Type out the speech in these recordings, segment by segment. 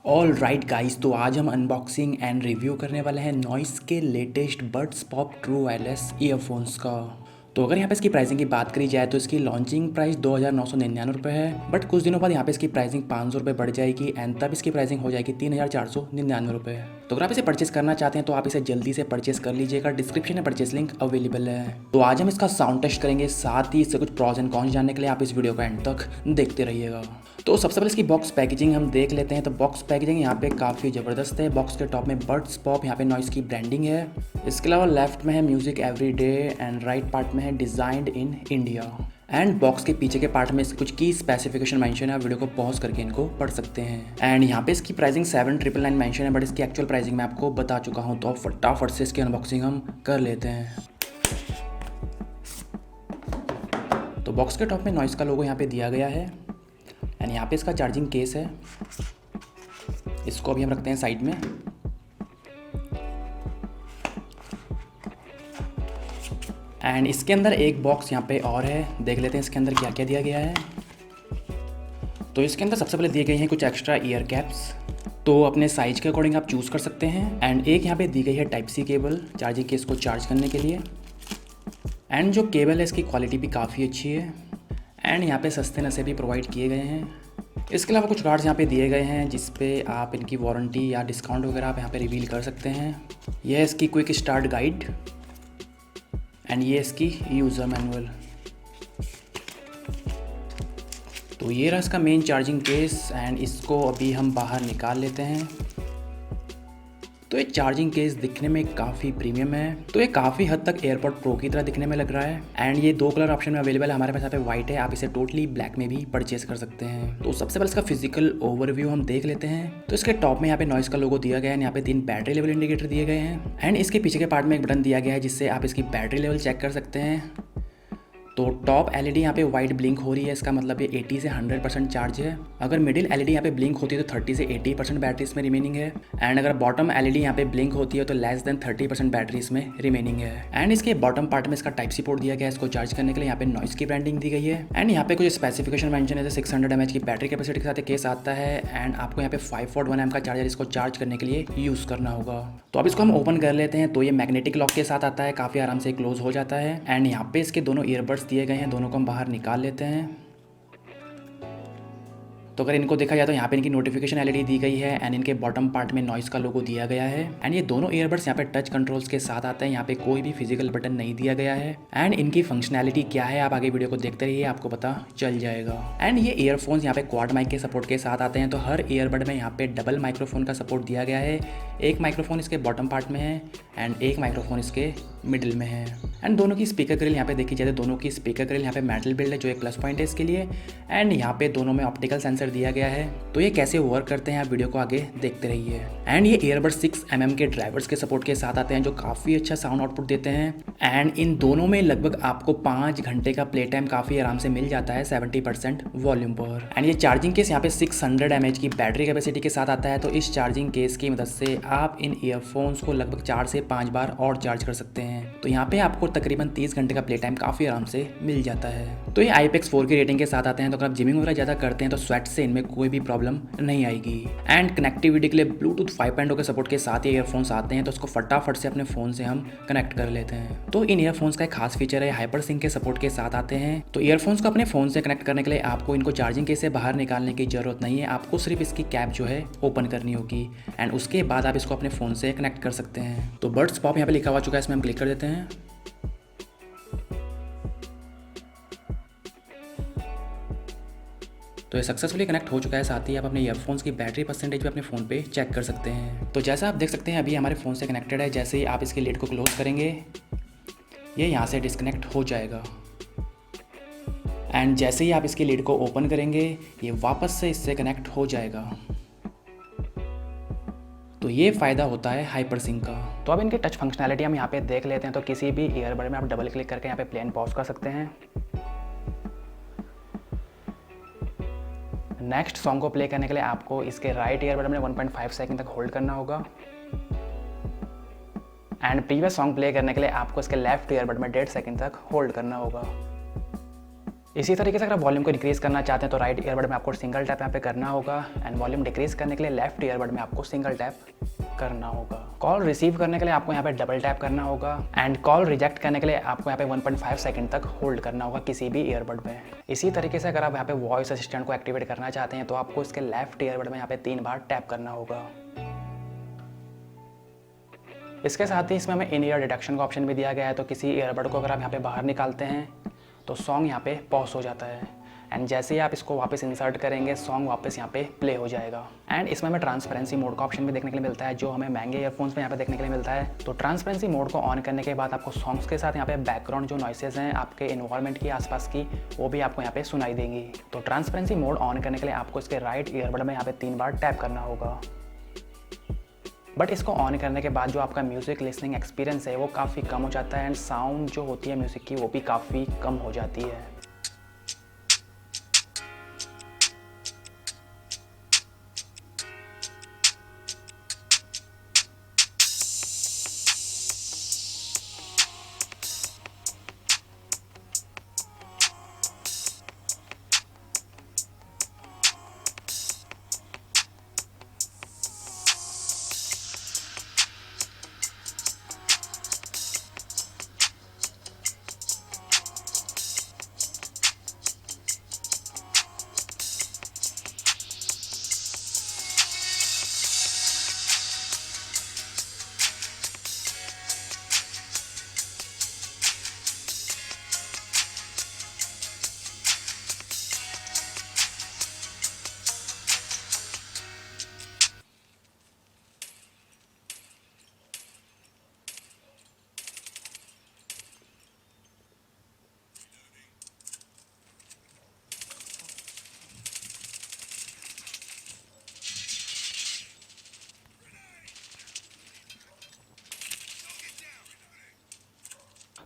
All right guys, तो आज हम अनबॉक्सिंग एंड रिव्यू करने वाले हैं नॉइस के latest buds pop true wireless earphones का। तो अगर यहाँ पे इसकी प्राइसिंग की बात करी जाए तो इसकी लॉन्चिंग प्राइस 2,999 रुपये है, बट कुछ दिनों बाद यहाँ पे इसकी प्राइसिंग 500 रुपये बढ़ जाएगी एंड तब इसकी प्राइसिंग हो जाएगी 3,499 रुपये। तो अगर आप इसे परचेस करना चाहते हैं तो आप इसे जल्दी से परचेस कर लीजिएगा, डिस्क्रिप्शन में परचेस लिंक अवेलेबल है। तो आज हम इसका साउंड टेस्ट करेंगे, साथ ही इससे कुछ प्रॉज एंड कॉन्स जानने के लिए आप इस वीडियो को एंड तक देखते रहिएगा। तो सबसे पहले इसकी बॉक्स पैकेजिंग हम देख लेते हैं। तो बॉक्स पैकेजिंग यहाँ पे काफ़ी ज़बरदस्त है। बॉक्स के टॉप में बड्स पॉप यहाँ पे नॉइस की ब्रांडिंग है। इसके अलावा लेफ्ट में है music everyday and right part में है designed in India. And box के पीछे के पार्ट में कुछ की स्पेसिफिकेशन मेंशन है, वीडियो को पॉज करके इनको पढ़ सकते हैं। एंड यहाँ पे इसकी प्राइसिंग 7,999 मेंशन है, बट इसकी एक्चुअल प्राइसिंग मैं आपको बता चुका हूँ। तो अब फटाफट से इसकी अनबॉक्सिंग हम कर लेते हैं। तो बॉक्स के टॉप में नॉइस का लोगो यहाँ पे दिया गया है एंड यहाँ पे इसका चार्जिंग केस है। इसको अभी हम रखते हैं साइड में। एंड इसके अंदर एक बॉक्स यहाँ पे और है, देख लेते हैं इसके अंदर क्या क्या दिया गया है। तो इसके अंदर सबसे पहले दिए गए हैं कुछ एक्स्ट्रा ईयर कैप्स, तो अपने साइज के अकॉर्डिंग आप चूज़ कर सकते हैं। एंड एक यहाँ पे दी गई है type C cable charging case को चार्ज करने के लिए। एंड जो केबल है इसकी क्वालिटी भी काफ़ी अच्छी है एंड यहाँ पे सस्ते नशे भी प्रोवाइड किए गए हैं। इसके अलावा कुछ कार्ड्स यहाँ पे दिए गए हैं जिस पे आप इनकी वारंटी या डिस्काउंट वगैरह आप यहाँ पे रिवील कर सकते हैं। यह है इसकी क्विक स्टार्ट गाइड एंड ये इसकी यूज़र मैनुअल। तो ये रहा इसका मेन चार्जिंग केस एंड इसको अभी हम बाहर निकाल लेते हैं। तो ये चार्जिंग केस दिखने में काफ़ी प्रीमियम है, तो ये काफ़ी हद तक एयरपॉड प्रो की तरह दिखने में लग रहा है। एंड ये 2 कलर ऑप्शन में अवेलेबल है, हमारे पास यहाँ पे वाइट है, आप इसे टोटली ब्लैक में भी परचेस कर सकते हैं। तो सबसे पहले इसका फिजिकल ओवरव्यू हम देख लेते हैं। तो इसके टॉप में यहाँ पे नॉइस का लोगो दिया गया है, यहाँ पे 3 बैटरी लेवल इंडिकेटर दिए गए हैं एंड इसके पीछे के पार्ट में एक बटन दिया गया है जिससे आप इसकी बैटरी लेवल चेक कर सकते हैं। तो टॉप एलईडी यहाँ पे वाइट ब्लिंक हो रही है, इसका मतलब ये 80 से 100% चार्ज है। अगर मिडिल एलईडी यहाँ पे ब्लिंक होती है तो 30 से 80% बैटरी इसमें रिमेनिंग है। एंड अगर बॉटम एलईडी यहाँ पे ब्लिंक होती है तो लेस देन 30% बैटरी इसमें रिमेनिंग है। एंड इसके बॉटम पार्ट में इसका टाइप सी पोर्ट दिया गया है, इसको चार्ज करने के लिए यहाँ पे नॉइस की ब्रांडिंग दी गई है। एंड यहाँ पे कुछ स्पेसिफिकेशन मेंशन है, 600 mAh की बैटरी कैपेसिटी के साथ केस आता है एंड आपको यहाँ पे 541 का चार्जर इसको चार्ज करने के लिए यूज़ करना होगा। तो अब इसको हम ओपन कर लेते हैं। तो ये मैग्नेटिक लॉक के साथ आता है, काफ़ी आराम से क्लोज हो जाता है। एंड यहाँ पे इसके दोनों ईयरबड्स दिए गए हैं, दोनों को हम बाहर निकाल लेते हैं। तो अगर इनको देखा जाए तो यहाँ पे इनकी नोटिफिकेशन एलईडी दी गई है एंड इनके बॉटम पार्ट में नॉइस का लोगो दिया गया है। एंड ये दोनों ईयरबड्स यहाँ पे टच कंट्रोल्स के साथ आते हैं, यहाँ पे कोई भी फिजिकल बटन नहीं दिया गया है। एंड इनकी फंक्शनैलिटी क्या है आप आगे वीडियो को देखते रहिए, आपको पता चल जाएगा। एंड ये ईयरफोन्स यहाँ पे क्वाड माइक के सपोर्ट के साथ आते हैं, तो हर ईयरबड में यहाँ पे डबल माइक्रोफोन का सपोर्ट दिया गया है। एक माइक्रोफोन इसके बॉटम पार्ट में है एंड एक माइक्रोफोन इसके मिडिल में है। एंड दोनों की स्पीकर ग्रिल यहाँ पे देखी जाए तो दोनों की स्पीकर ग्रिल यहाँ पे मेटल बिल्ड है, जो एक प्लस पॉइंट है इसके लिए। एंड यहाँ पे दोनों में ऑप्टिकल सेंसर दिया गया है। तो ये कैसे वर्क करते हैं आप वीडियो को आगे देखते रहिए। एंड ये ईयरबड 6 mm के ड्राइवर्स के सपोर्ट के साथ आते हैं, जो काफ़ी अच्छा साउंड आउटपुट देते हैं। एंड इन दोनों में लगभग आपको 5 घंटे का प्ले टाइम काफ़ी आराम से मिल जाता है 70% वॉल्यूम पर। एंड ये चार्जिंग केस यहाँ पे 600 mAh की बैटरी कैपेसिटी के साथ आता है, तो इस चार्जिंग केस की मदद से आप इन ईयरफोन्स को लगभग 4 से 5 बार और चार्ज कर सकते हैं। तो यहाँ पे आपको तकरीबन 30 घंटे का प्ले टाइम काफ़ी आराम से मिल जाता है। तो ये IPX4 की रेटिंग के साथ आते हैं, तो अगर आप जिमिंग वगैरह ज़्यादा करते हैं तो स्वेट से इनमें कोई भी प्रॉब्लम नहीं आएगी। एंड कनेक्टिविटी के लिए ब्लूटूथ 5.0 के सपोर्ट के साथ ये ईयरफोन्स आते हैं, तो उसको फटाफट से अपने फ़ोन से हम कनेक्ट कर लेते हैं। तो इन ईयरफोन्स का एक खास फीचर है, हाइपर सिंक के सपोर्ट के साथ आते हैं। तो ईयरफोन्स को अपने फ़ोन से कनेक्ट करने के लिए आपको इनको चार्जिंग केस से बाहर निकालने की ज़रूरत नहीं है, आपको सिर्फ इसकी कैप जो है ओपन करनी होगी एंड उसके बाद आप इसको अपने फ़ोन से कनेक्ट कर सकते हैं। तो बड्स पॉप यहाँ पे लिखा हुआ चुका है, इसमें हम क्लिक कर देते हैं। तो ये सक्सेसफुली कनेक्ट हो चुका है, साथ ही आप अपने ईयरफोन्स की बैटरी परसेंटेज भी अपने फ़ोन पे चेक कर सकते हैं। तो जैसा आप देख सकते हैं अभी हमारे फ़ोन से कनेक्टेड है, जैसे ही आप इसके लिड को क्लोज करेंगे ये यहाँ से डिस्कनेक्ट हो जाएगा। एंड जैसे ही आप इसकी लिड को ओपन करेंगे ये वापस से इससे कनेक्ट हो जाएगा। तो ये फ़ायदा होता है हाइपर सिंक का। तो अब इनकी टच फंक्शनैलिटी हम यहाँ पे देख लेते हैं। तो किसी भी ईयरबड में आप डबल क्लिक करके यहाँ पे प्ले एंड पॉज कर सकते हैं। नेक्स्ट सॉन्ग को प्ले करने के लिए आपको इसके राइट ईयरबड में 1.5 सेकंड तक होल्ड करना होगा एंड प्रीवियस सॉन्ग प्ले करने के लिए आपको इसके लेफ्ट ईयरबड में 1.5 सेकंड तक होल्ड करना होगा। इसी तरीके से अगर आप वॉल्यूम को इंक्रीज़ करना चाहते हैं तो राइट ईयरबड में आपको सिंगल टैप यहाँ पे करना होगा एंड वॉल्यूम डिक्रीज़ करने के लिए लेफ्ट ईयरबड में आपको सिंगल टैप करना होगा। कॉल रिसीव करने के लिए आपको यहाँ पे डबल टैप करना होगा एंड कॉल रिजेक्ट करने के लिए आपको यहाँ पे 1.5 सेकंड तक होल्ड करना होगा किसी भी ईयरबड में। इसी तरीके से अगर आप यहाँ पे वॉइस असिस्टेंट को एक्टिवेट करना चाहते हैं तो आपको इसके लेफ्ट ईयरबड में यहाँ पे 3 बार टैप करना होगा। इसके साथ ही इसमें हमें इन ईयर डिटेक्शन का ऑप्शन भी दिया गया है, तो किसी ईयरबड को अगर आप यहाँ पे बाहर निकालते हैं तो सॉन्ग यहाँ पे पॉज हो जाता है एंड जैसे ही आप इसको वापस इंसर्ट करेंगे सॉन्ग वापस यहाँ पे प्ले हो जाएगा। एंड इसमें हमें ट्रांसपेरेंसी मोड का ऑप्शन भी देखने के लिए मिलता है जो हमें महंगे ईयरफोन्स में यहाँ पे देखने के लिए मिलता है। तो ट्रांसपेरेंसी मोड को ऑन करने के बाद आपको सॉन्ग्स के साथ यहाँ पे बैकग्राउंड जो नॉइसेज हैं आपके इन्वायरमेंट की आसपास की वो भी आपको यहाँ पे सुनाई देंगी। तो ट्रांसपेरेंसी मोड ऑन करने के लिए आपको इसके राइट ईयरबड में यहाँ पे 3 बार टैप करना होगा। बट इसको ऑन करने के बाद जो आपका म्यूज़िक लिसनिंग एक्सपीरियंस है वो काफ़ी कम हो जाता है एंड साउंड जो होती है म्यूज़िक की वो भी काफ़ी कम हो जाती है।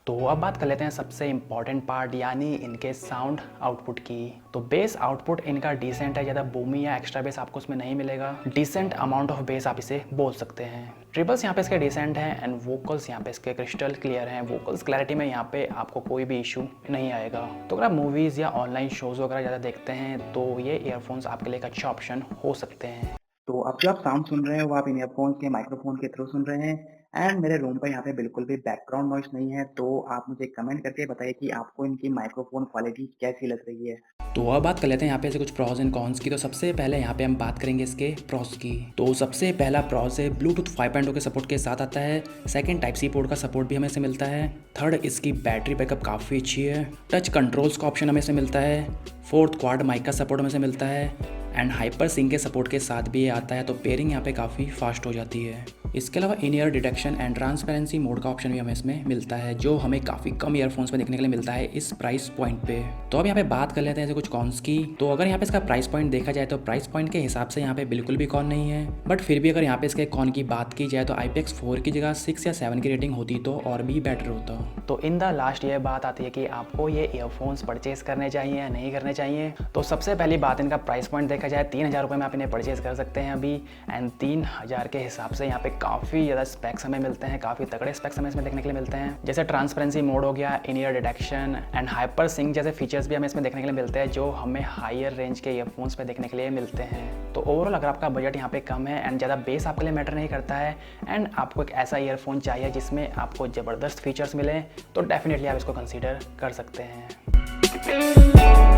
तो अब बात कर लेते हैं सबसे इम्पॉर्टेंट पार्ट यानी इनके साउंड आउटपुट की। तो बेस आउटपुट इनका डिसेंट है, ज़्यादा बूमी या एक्स्ट्रा बेस आपको इसमें नहीं मिलेगा। डिसेंट अमाउंट ऑफ बेस आप इसे बोल सकते हैं। ट्रिबल्स यहाँ पे इसके डिसेंट हैं एंड वोकल्स यहाँ पे इसके क्रिस्टल क्लियर हैं। वोकल्स क्लैरिटी में यहाँ पे आपको कोई भी इशू नहीं आएगा। तो अगर आप मूवीज़ या ऑनलाइन शोज़ वगैरह ज़्यादा देखते हैं तो ये ईयरफोन्स आपके लिए एक अच्छा ऑप्शन हो सकते हैं। तो अब जो आप साउंड सुन रहे हैं वो आप इन ईयरफोन्स के माइक्रोफोन के थ्रू सुन रहे हैं एंड मेरे रूम पे यहाँ पे बिल्कुल भी बैकग्राउंड नॉइस नहीं है। तो आप मुझे कमेंट करके बताइए कि आपको इनकी माइक्रोफोन क्वालिटी कैसी लग रही है। तो अब बात कर लेते हैं यहाँ पे ऐसे कुछ प्रॉज एंड कॉन्स की। तो सबसे पहले यहाँ पे हम बात करेंगे इसके प्रॉस की। तो सबसे पहला प्रॉस है ब्लूटूथ 5.0 के सपोर्ट के साथ आता है। सेकंड टाइप सी पोर्ट का सपोर्ट भी हमें से मिलता है। थर्ड इसकी बैटरी बैकअप काफ़ी अच्छी है। टच कंट्रोल्स का ऑप्शन हमें से मिलता है। फोर्थ क्वाड माइक का सपोर्ट हमें से मिलता है एंड हाइपर सिंक के सपोर्ट के साथ भी ये आता है, तो पेयरिंग यहाँ पे काफ़ी फास्ट हो जाती है। इसके अलावा in ear detection and transparency mode का ऑप्शन भी हमें इसमें मिलता है जो हमें काफ़ी कम ईयरफोन्स में देखने के लिए मिलता है इस प्राइस पॉइंट पे। तो अब यहाँ पे बात कर लेते हैं ऐसे कुछ कॉन्स की। तो अगर यहाँ पे इसका प्राइस पॉइंट देखा जाए तो प्राइस पॉइंट के हिसाब से यहाँ पे बिल्कुल भी कॉन नहीं है, बट फिर भी अगर यहाँ पे इसके कॉन की बात की जाए तो IPX4 की जगह 6 या 7 की रेटिंग होती तो और भी बेटर होता। तो इन द लास्ट ये बात आती है कि आपको ये ईयरफोन्स परचेज करने चाहिए या नहीं करने चाहिए। तो सबसे पहली बात, इनका प्राइस पॉइंट देखा जाए 3000 रुपये में आप इन्हें परचेज कर सकते हैं अभी एंड 3000 के हिसाब से यहाँ पे काफ़ी ज़्यादा स्पेक्स हमें मिलते हैं, काफ़ी तगड़े स्पेक्स हमें इसमें देखने के लिए मिलते हैं। जैसे ट्रांसपेरेंसी मोड हो गया, in ear detection and hyper sync जैसे फीचर्स भी हमें इसमें देखने के लिए मिलते हैं जो हमें हायर रेंज के ईयरफोन्स पे देखने के लिए मिलते हैं। तो ओवरऑल अगर आपका बजट यहाँ पे कम है एंड ज़्यादा बेस आपके लिए मैटर नहीं करता है एंड आपको एक ऐसा ईयरफोन चाहिए जिसमें आपको ज़बरदस्त फीचर्स मिले, तो डेफिनेटली आप इसको कंसीडर कर सकते हैं।